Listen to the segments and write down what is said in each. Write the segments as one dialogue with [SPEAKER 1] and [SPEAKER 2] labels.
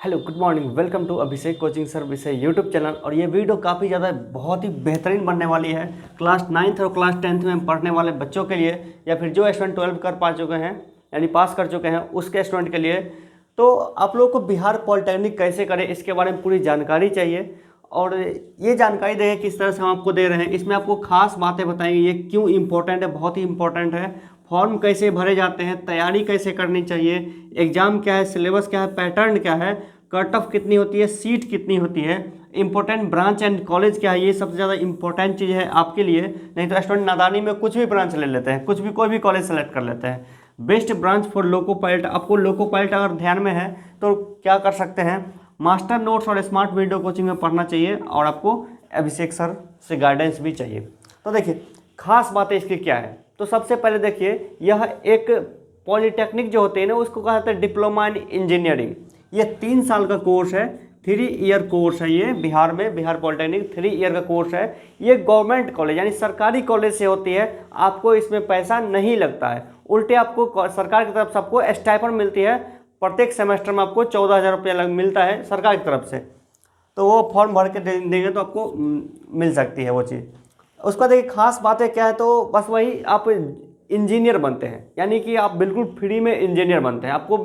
[SPEAKER 1] Hello good morning, welcome to Abhishek coaching service YouTube channel. और ये video काफ़ी ज़्यादा बहुत ही बेहतरीन बनने वाली है क्लास 9th और क्लास 10th में पढ़ने वाले बच्चों के लिए, या फिर जो स्टूडेंट 12 कर पा चुके हैं यानी पास कर चुके हैं उसके स्टूडेंट के लिए। तो आप लोगों को बिहार पॉलिटेक्निक कैसे करें इसके बारे में पूरी जानकारी चाहिए, और ये जानकारी देंगे किस तरह से हम आपको दे रहे हैं। इसमें आपको खास बातें बताएंगे, ये क्यों इम्पोर्टेंट है, बहुत ही इंपॉर्टेंट है। फॉर्म कैसे भरे जाते हैं, तैयारी कैसे करनी चाहिए, एग्जाम क्या है, सिलेबस क्या है, पैटर्न क्या है, कट ऑफ कितनी होती है, सीट कितनी होती है, इंपॉर्टेंट ब्रांच एंड कॉलेज क्या है। ये सबसे ज़्यादा इंपॉर्टेंट चीज़ है आपके लिए। नहीं तो स्टूडेंट नादानी में कुछ भी ब्रांच ले लेते हैं, कुछ भी कोई भी कॉलेज सेलेक्ट कर लेते हैं। Best branch for loco pilot, आपको लोको पायलट अगर ध्यान में है तो क्या कर सकते हैं, मास्टर नोट्स और स्मार्ट वीडियो कोचिंग में पढ़ना चाहिए, और आपको अभिषेक सर से गाइडेंस भी चाहिए। तो देखिए खास बातें इसकी क्या है। तो सबसे पहले देखिए, यह एक पॉलिटेक्निक जो होते हैं ना, उसको कहा जाता है डिप्लोमा इन इंजीनियरिंग। ये 3 साल का कोर्स है, 3 ईयर कोर्स है। ये बिहार में बिहार पॉलिटेक्निक 3 ईयर का कोर्स है। ये गवर्नमेंट कॉलेज यानी सरकारी कॉलेज से होती है। आपको इसमें पैसा नहीं लगता है, उल्टे आपको सरकार की तरफ से आपको स्टाइपेंड मिलती है। प्रत्येक सेमेस्टर में आपको 14,000 रुपया मिलता है सरकार की तरफ से। तो वो फॉर्म भर के देंगे तो आपको मिल सकती है वो चीज़। उसका देखिए खास बातें क्या है, तो बस वही आप इंजीनियर बनते हैं, यानी कि आप बिल्कुल फ्री में इंजीनियर बनते हैं। आपको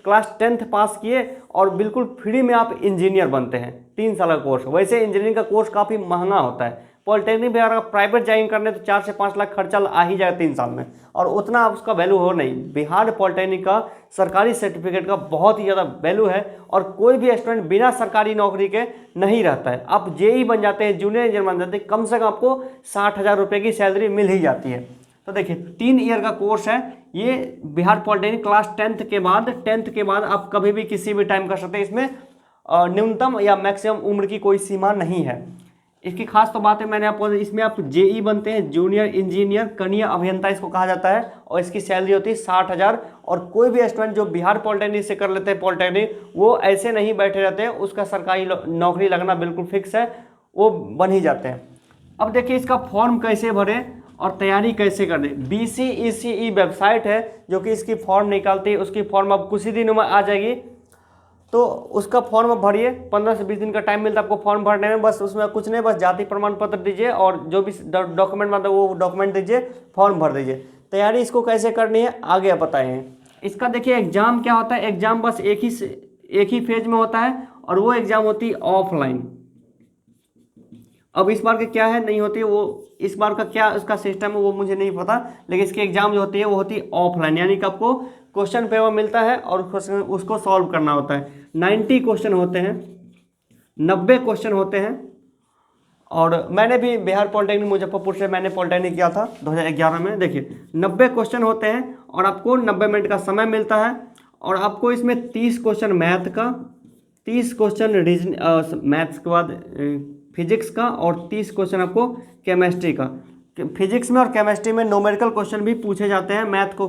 [SPEAKER 1] क्लास 10th पास किए और बिल्कुल फ्री में आप इंजीनियर बनते हैं। 3 साल का कोर्स। वैसे इंजीनियरिंग का कोर्स काफ़ी महंगा होता है। पॉलिटेक्निक में अगर आप प्राइवेट ज्वाइन करने तो 4 से 5 लाख खर्चा आ ही जाएगा 3 साल में, और उतना उसका वैल्यू हो नहीं। बिहार पॉलिटेक्निक का सरकारी सर्टिफिकेट का बहुत ही ज़्यादा वैल्यू है, और कोई भी स्टूडेंट बिना सरकारी नौकरी के नहीं रहता है। आप जेई बन जाते हैं, जूनियर इंजीनियर बन जाते हैं, कम से कम आपको 60,000 रुपये की सैलरी मिल ही जाती है। तो देखिए 3 ईयर का कोर्स है ये बिहार पॉलिटेक्निक। क्लास 10th के बाद आप कभी भी किसी भी टाइम कर सकते हैं। इसमें न्यूनतम या मैक्सिमम उम्र की कोई सीमा नहीं है। इसकी खास तो बात है मैंने आपको, इसमें आप जेई बनते हैं, जूनियर इंजीनियर कनीय अभियंता इसको कहा जाता है, और इसकी सैलरी होती है 60,000। और कोई भी स्टूडेंट जो बिहार पॉलिटेक्निक से कर लेते हैं पॉलिटेक्निक, वो ऐसे नहीं बैठे रहते हैं, उसका सरकारी नौकरी लगना बिल्कुल फिक्स है, वो बन ही जाते हैं। अब देखिए इसका फॉर्म कैसे भरें और तैयारी कैसे करनी। BCECE वेबसाइट है जो कि इसकी फॉर्म निकालती है। उसकी फॉर्म अब कुछ ही दिनों में आ जाएगी, तो उसका फॉर्म भरिए। 15 से 20 दिन का टाइम मिलता है आपको फॉर्म भरने में। बस उसमें कुछ नहीं, बस जाति प्रमाण पत्र दीजिए और जो भी डॉक्यूमेंट मतलब वो डॉक्यूमेंट दीजिए, फॉर्म भर दीजिए। तैयारी इसको कैसे करनी है आगे बताएं। इसका देखिए एग्जाम क्या होता है। एग्जाम बस एक ही फेज में होता है, और वो एग्जाम होती है ऑफलाइन। अब इस बार के क्या है नहीं होती है, वो इस बार का क्या उसका सिस्टम है वो मुझे नहीं पता, लेकिन इसकी एग्जाम जो होती है वो होती है ऑफलाइन। यानी कि आपको क्वेश्चन पेपर मिलता है और उसको सॉल्व करना होता है। 90 क्वेश्चन होते हैं, 90 क्वेश्चन होते हैं। और मैंने भी बिहार पॉलिटेक्निक मुजफ्फरपुर से मैंने पॉलिटेक्निक किया था 2011 में। देखिए 90 क्वेश्चन होते हैं, और आपको 90 मिनट का समय मिलता है। और आपको इसमें 30 क्वेश्चन मैथ का, 30 क्वेश्चन मैथ्स के बाद फिजिक्स का, और 30 क्वेश्चन आपको केमिस्ट्री का। फिजिक्स में और केमिस्ट्री में न्यूमेरिकल क्वेश्चन भी पूछे जाते हैं। मैथ तो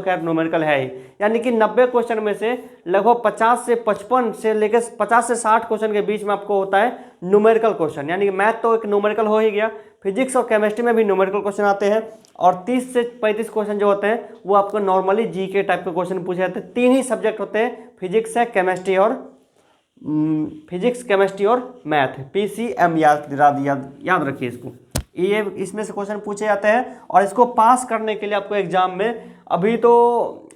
[SPEAKER 1] खैर न्यूमेरिकल है ही। यानी कि 90 क्वेश्चन में से लगभग 50 से 55 से लेकर 50 से 60 क्वेश्चन के बीच में आपको होता है न्यूमेरिकल क्वेश्चन। यानी कि मैथ तो एक न्यूमेरिकल हो ही गया, फिजिक्स और केमिस्ट्री में भी न्यूमेरिकल क्वेश्चन आते हैं। और 30 से 35 क्वेश्चन जो होते हैं वो आपको नॉर्मली जीके टाइप के क्वेश्चन पूछे जाते हैं। 3 ही सब्जेक्ट होते हैं, फिजिक्स है, केमिस्ट्री और मैथ। PCM याद रखिए इसको। ये इसमें से क्वेश्चन पूछे जाते हैं, और इसको पास करने के लिए आपको एग्जाम में, अभी तो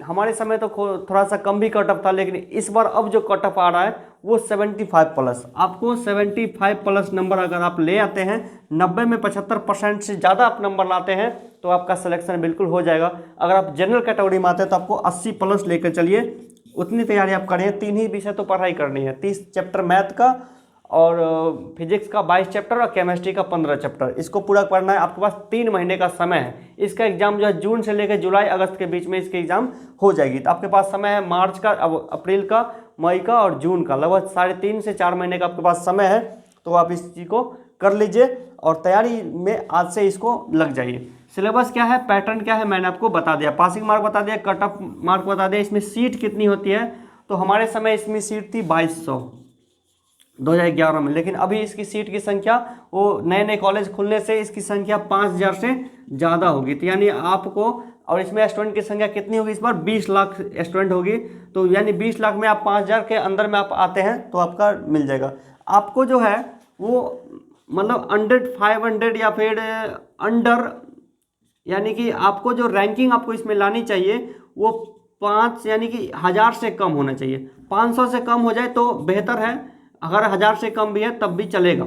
[SPEAKER 1] हमारे समय तो थोड़ा सा कम भी कट ऑफ था, लेकिन इस बार अब जो कट ऑफ आ रहा है वो 75 प्लस। आपको 75 प्लस नंबर अगर आप ले आते हैं, 90 में 75% से ज़्यादा आप नंबर लाते हैं, तो आपका सिलेक्शन बिल्कुल हो जाएगा। अगर आप जनरल कैटेगरी में आते हैं तो आपको 80 प्लस लेकर चलिए, उतनी तैयारी आप करें। 3 ही विषय तो पढ़ाई करनी है, 30 चैप्टर मैथ का, और फिजिक्स का 22 चैप्टर, और केमिस्ट्री का 15 चैप्टर। इसको पूरा करना है। आपके पास 3 महीने का समय है। इसका एग्जाम जो है जून से लेकर जुलाई अगस्त के बीच में इसके एग्जाम हो जाएगी। तो आपके पास समय है मार्च का, अप्रैल का, मई का और जून का। लगभग 3.5 से 4 महीने का आपके पास समय है। तो आप इस चीज़ को कर लीजिए, और तैयारी में आज से इसको लग जाइए। सिलेबस क्या है, पैटर्न क्या है, मैंने आपको बता दिया। पासिंग मार्क बता दिया, कट ऑफ मार्क बता दिया। इसमें सीट कितनी होती है, तो हमारे समय इसमें सीट थी 2200 2011 में, लेकिन अभी इसकी सीट की संख्या, वो नए नए कॉलेज खुलने से इसकी संख्या 5,000 से ज़्यादा होगी। तो यानी आपको और इसमें स्टूडेंट की संख्या कितनी होगी इस बार 20 लाख स्टूडेंट होगी। तो यानी 20 लाख में आप 5,000 के अंदर में आप आते हैं तो आपका मिल जाएगा। आपको जो है वो मतलब 100, 500 या फिर अंडर, यानी कि आपको जो रैंकिंग आपको इसमें लानी चाहिए वो 5 यानी कि 1000 से कम होना चाहिए। 500 से कम हो जाए तो बेहतर है, अगर 1000 से कम भी है तब भी चलेगा।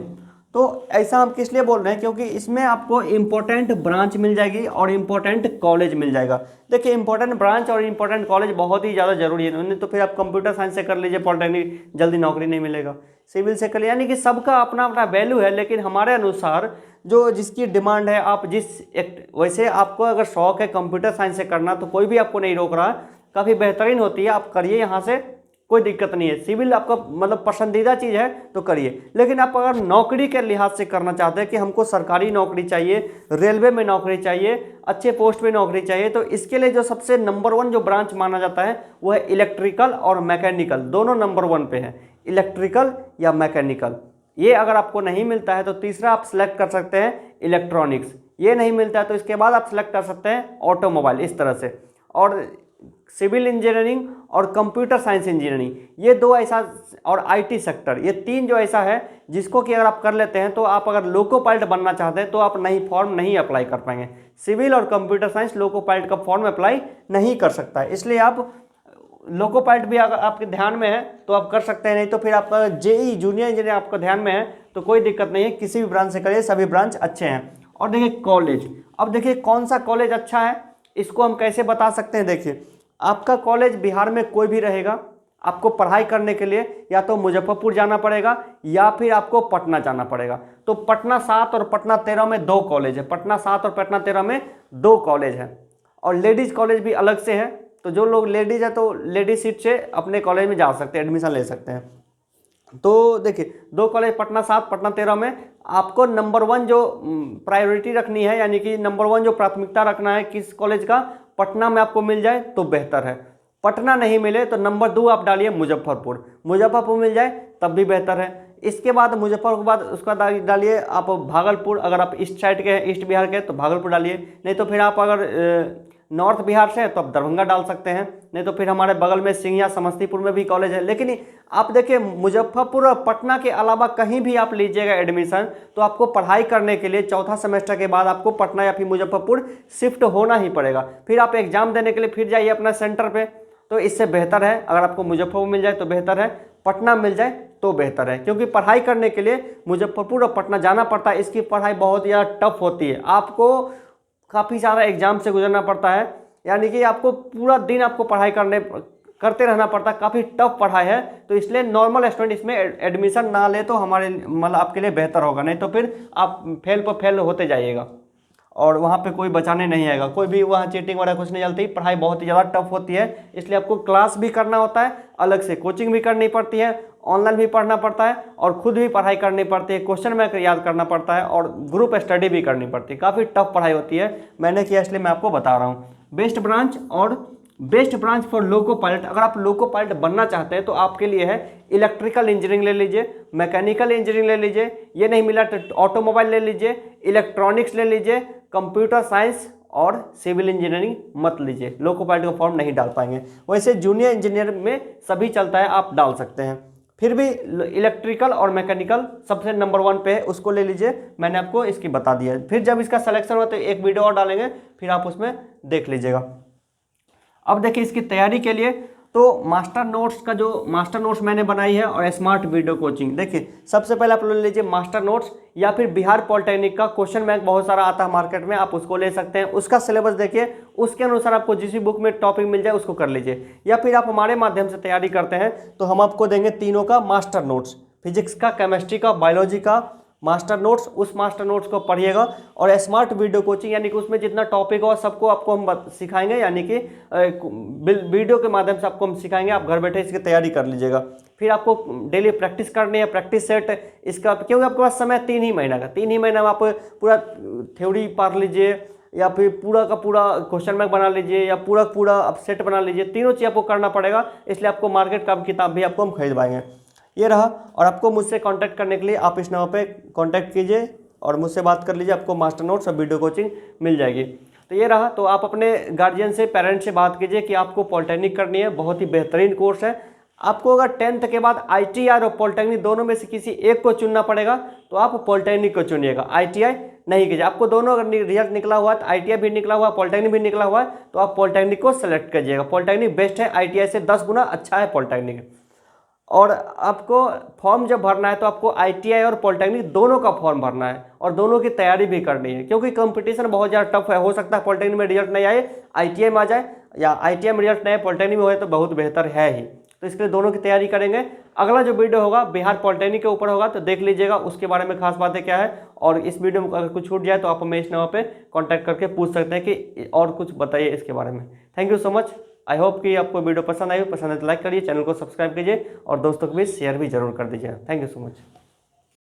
[SPEAKER 1] तो ऐसा हम किस लिए बोल रहे हैं, क्योंकि इसमें आपको इम्पोर्टेंट ब्रांच मिल जाएगी और इम्पोर्टेंट कॉलेज मिल जाएगा। देखिए इम्पोर्टेंट ब्रांच और इम्पोर्टेंट कॉलेज बहुत ही ज़्यादा जरूरी है, नहीं तो फिर आप कंप्यूटर साइंस से कर लीजिए पॉलिटेक्निक, जल्दी नौकरी नहीं मिलेगा। सिविल से कर लीजिए, यानी कि सबका अपना अपना वैल्यू है, लेकिन हमारे अनुसार जो जिसकी डिमांड है, आप वैसे आपको अगर शौक है कंप्यूटर साइंस से करना तो कोई भी आपको नहीं रोक रहा, काफ़ी बेहतरीन होती है, आप करिए, यहाँ से कोई दिक्कत नहीं है। सिविल आपका मतलब पसंदीदा चीज़ है तो करिए। लेकिन आप अगर नौकरी के लिहाज से करना चाहते हैं कि हमको सरकारी नौकरी चाहिए, रेलवे में नौकरी चाहिए, अच्छे पोस्ट पे नौकरी चाहिए, तो इसके लिए जो सबसे नंबर 1 जो ब्रांच माना जाता है वो है इलेक्ट्रिकल और मैकेनिकल, दोनों नंबर 1 पे है, इलेक्ट्रिकल या मैकेनिकल। ये अगर आपको नहीं मिलता है तो तीसरा आप सिलेक्ट कर सकते हैं इलेक्ट्रॉनिक्स, ये नहीं मिलता है तो इसके बाद आप सिलेक्ट कर सकते हैं ऑटोमोबाइल, इस तरह से। और सिविल इंजीनियरिंग और कंप्यूटर साइंस इंजीनियरिंग, ये दो ऐसा, और आईटी सेक्टर, ये 3 जो ऐसा है जिसको कि अगर आप कर लेते हैं तो आप अगर लोको पायलट बनना चाहते हैं तो आप फॉर्म नहीं अप्लाई कर पाएंगे। सिविल और कंप्यूटर साइंस लोको पायलट का फॉर्म अप्लाई नहीं कर सकता है, इसलिए आप लोको पायलट भी अगर आपके ध्यान में है तो आप कर सकते हैं, नहीं तो फिर आपका जेई जूनियर इंजीनियर आपका ध्यान में है तो कोई दिक्कत नहीं है, किसी भी ब्रांच से करिए, सभी ब्रांच अच्छे हैं। और देखिए कॉलेज, अब देखिए कौन सा कॉलेज अच्छा है इसको हम कैसे बता सकते हैं। देखिए आपका कॉलेज बिहार में कोई भी रहेगा, आपको पढ़ाई करने के लिए या तो मुजफ्फरपुर जाना पड़ेगा या फिर आपको पटना जाना पड़ेगा। तो पटना 7 और पटना 13 में 2 कॉलेज है, पटना 7 और पटना 13 में 2 कॉलेज है। और लेडीज़ कॉलेज भी अलग से है, तो जो लोग लेडीज़ है तो लेडीज सीट से अपने कॉलेज में जा सकते हैं, एडमिशन ले सकते हैं। तो देखिए 2 कॉलेज पटना 7 पटना 13 में, आपको नंबर 1 जो प्रायोरिटी रखनी है, यानी कि नंबर 1 जो प्राथमिकता रखना है किस कॉलेज का, पटना में आपको मिल जाए तो बेहतर है। पटना नहीं मिले तो नंबर 2 आप डालिए मुजफ्फरपुर, मुजफ्फरपुर मिल जाए तब भी बेहतर है। इसके बाद मुजफ्फरपुर के बाद उसका डालिए आप भागलपुर, अगर आप ईस्ट साइड के हैं, ईस्ट बिहार के तो भागलपुर डालिए, नहीं तो फिर आप अगर नॉर्थ बिहार से तो आप दरभंगा डाल सकते हैं, नहीं तो फिर हमारे बगल में सिंघिया समस्तीपुर में भी कॉलेज है। लेकिन आप देखिए मुजफ्फरपुर और पटना के अलावा कहीं भी आप लीजिएगा एडमिशन तो आपको पढ़ाई करने के लिए 4था सेमेस्टर के बाद आपको पटना या फिर मुजफ्फरपुर शिफ्ट होना ही पड़ेगा, फिर आप एग्जाम देने के लिए फिर जाइए अपना सेंटर पे। तो इससे बेहतर है अगर आपको मुजफ्फरपुर मिल जाए तो बेहतर है, पटना मिल जाए तो बेहतर है, क्योंकि पढ़ाई करने के लिए मुजफ्फरपुर और पटना जाना पड़ता है। इसकी पढ़ाई बहुत ज़्यादा टफ होती है, आपको काफ़ी सारा एग्जाम से गुजरना पड़ता है, यानी कि आपको पूरा दिन आपको पढ़ाई करते रहना पड़ता है, काफ़ी टफ पढ़ाई है। तो इसलिए नॉर्मल स्टूडेंट इसमें एडमिशन ना ले तो हमारे मतलब आपके लिए बेहतर होगा, नहीं तो फिर आप फेल पर फेल होते जाइएगा और वहाँ पे कोई बचाने नहीं आएगा, कोई भी वहाँ चीटिंग वगैरह कुछ नहीं चलती। पढ़ाई बहुत ही ज़्यादा टफ होती है, इसलिए आपको क्लास भी करना होता है, अलग से कोचिंग भी करनी पड़ती है, ऑनलाइन भी पढ़ना पड़ता है और खुद भी पढ़ाई करनी पड़ती है, क्वेश्चन बैंक याद करना पड़ता है और ग्रुप स्टडी भी करनी पड़ती है। काफ़ी टफ पढ़ाई होती है, मैंने किया इसलिए मैं आपको बता रहा हूँ। बेस्ट ब्रांच और best branch for loco pilot, अगर आप लोको पायलट बनना चाहते हैं तो आपके लिए है इलेक्ट्रिकल इंजीनियरिंग ले लीजिए, मैकेनिकल इंजीनियरिंग ले लीजिए, ये नहीं मिला तो ऑटोमोबाइल ले लीजिए, इलेक्ट्रॉनिक्स ले लीजिए, कंप्यूटर साइंस और सिविल इंजीनियरिंग मत लीजिए, लोको पायलट का फॉर्म नहीं डाल पाएंगे। वैसे जूनियर इंजीनियर में सभी चलता है, आप डाल सकते हैं। फिर भी इलेक्ट्रिकल और मैकेनिकल सबसे नंबर 1 पे है, उसको ले लीजिए, मैंने आपको इसकी बता दिया है। फिर जब इसका सिलेक्शन हो तो एक वीडियो और डालेंगे, फिर आप उसमें देख लीजिएगा। अब देखिए इसकी तैयारी के लिए तो मास्टर नोट्स मैंने बनाई है और स्मार्ट वीडियो कोचिंग। देखिए सबसे पहले आप ले लीजिए मास्टर नोट्स, या फिर बिहार पॉलिटेक्निक का क्वेश्चन बैंक बहुत सारा आता है मार्केट में, आप उसको ले सकते हैं। उसका सिलेबस देखिए, उसके अनुसार आपको जिस भी बुक में टॉपिक मिल जाए उसको कर लीजिए। या फिर आप हमारे माध्यम से तैयारी करते हैं तो हम आपको देंगे तीनों का मास्टर नोट्स, फिजिक्स का, केमिस्ट्री का, बायोलॉजी का मास्टर नोट्स। उस मास्टर नोट्स को पढ़िएगा और स्मार्ट वीडियो कोचिंग, यानी कि उसमें जितना टॉपिक हो सबको आपको हम सिखाएंगे, यानी कि वीडियो के माध्यम से आपको हम सिखाएंगे, आप घर बैठे इसकी तैयारी कर लीजिएगा। फिर आपको डेली प्रैक्टिस करनी है, प्रैक्टिस सेट इसका, क्योंकि आपके पास समय 3 ही महीना का, 3 ही महीना में आप पूरा थ्योरी पढ़ लीजिए या फिर पूरा का पूरा क्वेश्चन बैंक बना लीजिए या पूरा पूरा आप सेट बना लीजिए, तीनों चीज़ आपको करना पड़ेगा। इसलिए आपको मार्केट का किताब भी आपको हम खरीदवाएंगे। ये रहा, और आपको मुझसे कांटेक्ट करने के लिए आप इस नंबर पे कांटेक्ट कीजिए और मुझसे बात कर लीजिए, आपको मास्टर नोट्स और वीडियो कोचिंग मिल जाएगी। तो ये रहा। तो आप अपने गार्जियन से, पेरेंट्स से बात कीजिए कि आपको पॉलिटेक्निक करनी है, बहुत ही बेहतरीन कोर्स है। आपको अगर 10th के बाद ITI और पॉलिटेक्निक दोनों में से किसी एक को चुनना पड़ेगा तो आप पॉलिटेक्निक को चुनिएगा, ITI नहीं कीजिए। आपको दोनों अगर रिजल्ट निकला हुआ है तो ITI भी निकला हुआ है, पॉलिटेक्निक भी निकला हुआ है, तो आप पॉलिटेक्निक को सेलेक्ट कीजिएगा। पॉलिटेक्निक बेस्ट है, ITI से 10 गुना अच्छा है पॉलिटेक्निक। और आपको फॉर्म जब भरना है तो आपको ITI और पॉलिटेक्निक दोनों का फॉर्म भरना है और दोनों की तैयारी भी करनी है, क्योंकि कंपटीशन बहुत ज़्यादा टफ है। हो सकता है पॉलिटेक्निक में रिजल्ट नहीं आए, ITI में आ जाए, या ITI में रिजल्ट नहीं आए पॉलिटेक्निक में हो तो बहुत बेहतर है ही। तो इसके लिए दोनों की तैयारी करेंगे। अगला जो वीडियो होगा बिहार पॉलिटेक्निक के ऊपर होगा, तो देख लीजिएगा उसके बारे में खास बातें क्या है। और इस वीडियो में अगर कुछ छूट जाए तो आप हमें इस नंबर पे कांटेक्ट करके पूछ सकते हैं कि और कुछ बताइए इसके बारे में। Thank you so much. I hope कि आपको वीडियो पसंद आई हो। पसंद है तो लाइक करिए, चैनल को सब्सक्राइब कीजिए और दोस्तों को भी शेयर भी जरूर कर दीजिए। Thank you so much.